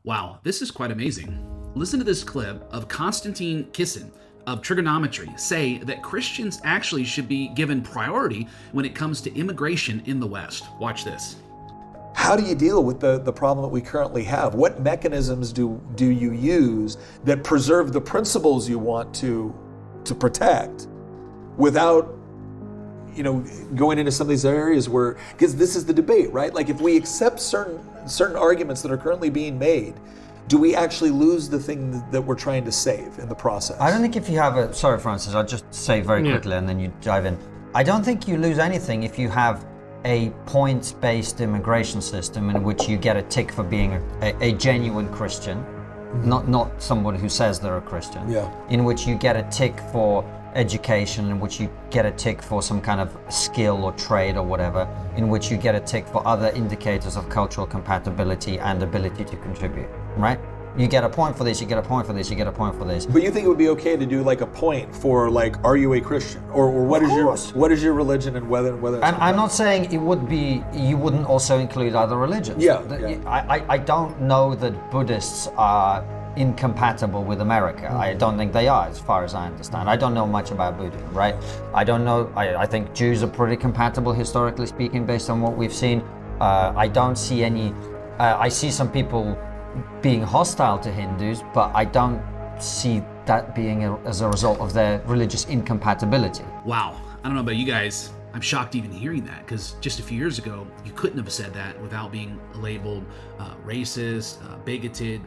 Wow, this is quite amazing. Listen to this clip of Konstantin Kisin of trigonometry say that Christians actually should be given priority when it comes to immigration in the West. Watch this. How do you deal with the problem that we currently have? What mechanisms do you use that preserve the principles you want to protect without going into some of these areas where, because this is the debate, right? Like if we accept certain arguments that are currently being made, do we actually lose the thing that we're trying to save in the process? I don't think if you have sorry Francis, I'll just say very quickly and then you dive in. I don't think you lose anything if you have a points-based immigration system in which you get a tick for being a genuine Christian, not someone who says they're a Christian, in which you get a tick for education, in which you get a tick for some kind of skill or trade or whatever, in which you get a tick for other indicators of cultural compatibility and ability to contribute, right? You get a point for this, you get a point for this, you get a point for this. But you think it would be okay to do like a point for like, are you a Christian? Or what is your religion and whether and I'm not saying it would be, you wouldn't also include other religions. I don't know that Buddhists are incompatible with America. I don't think they are, as far as I understand. I don't know much about Buddhism, right? I don't know, I think Jews are pretty compatible historically speaking based on what we've seen. I don't see any, I see some people being hostile to Hindus, but I don't see that being as a result of their religious incompatibility. Wow, I don't know about you guys. I'm shocked even hearing that, because just a few years ago, you couldn't have said that without being labeled racist, bigoted,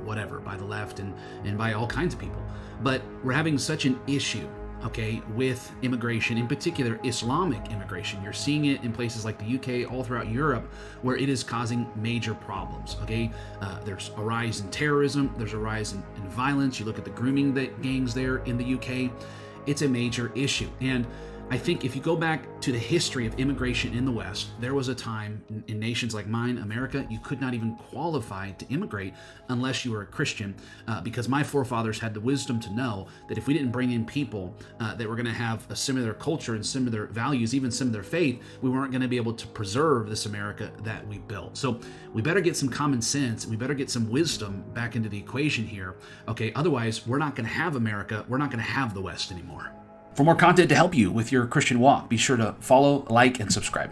whatever, by the left and by all kinds of people. But we're having such an issue, okay, with immigration, in particular Islamic immigration. You're seeing it in places like the UK, all throughout Europe, where it is causing major problems, okay? There's a rise in terrorism, there's a rise in violence. You look at the grooming gangs there in the UK, it's a major issue. And I think if you go back to the history of immigration in the West, there was a time in nations like mine, America, you could not even qualify to immigrate unless you were a Christian, because my forefathers had the wisdom to know that if we didn't bring in people that were going to have a similar culture and similar values, even similar faith, we weren't going to be able to preserve this America that we built. So we better get some common sense, and we better get some wisdom back into the equation here, okay? Otherwise, we're not going to have America, we're not going to have the West anymore. For more content to help you with your Christian walk, be sure to follow, like, and subscribe.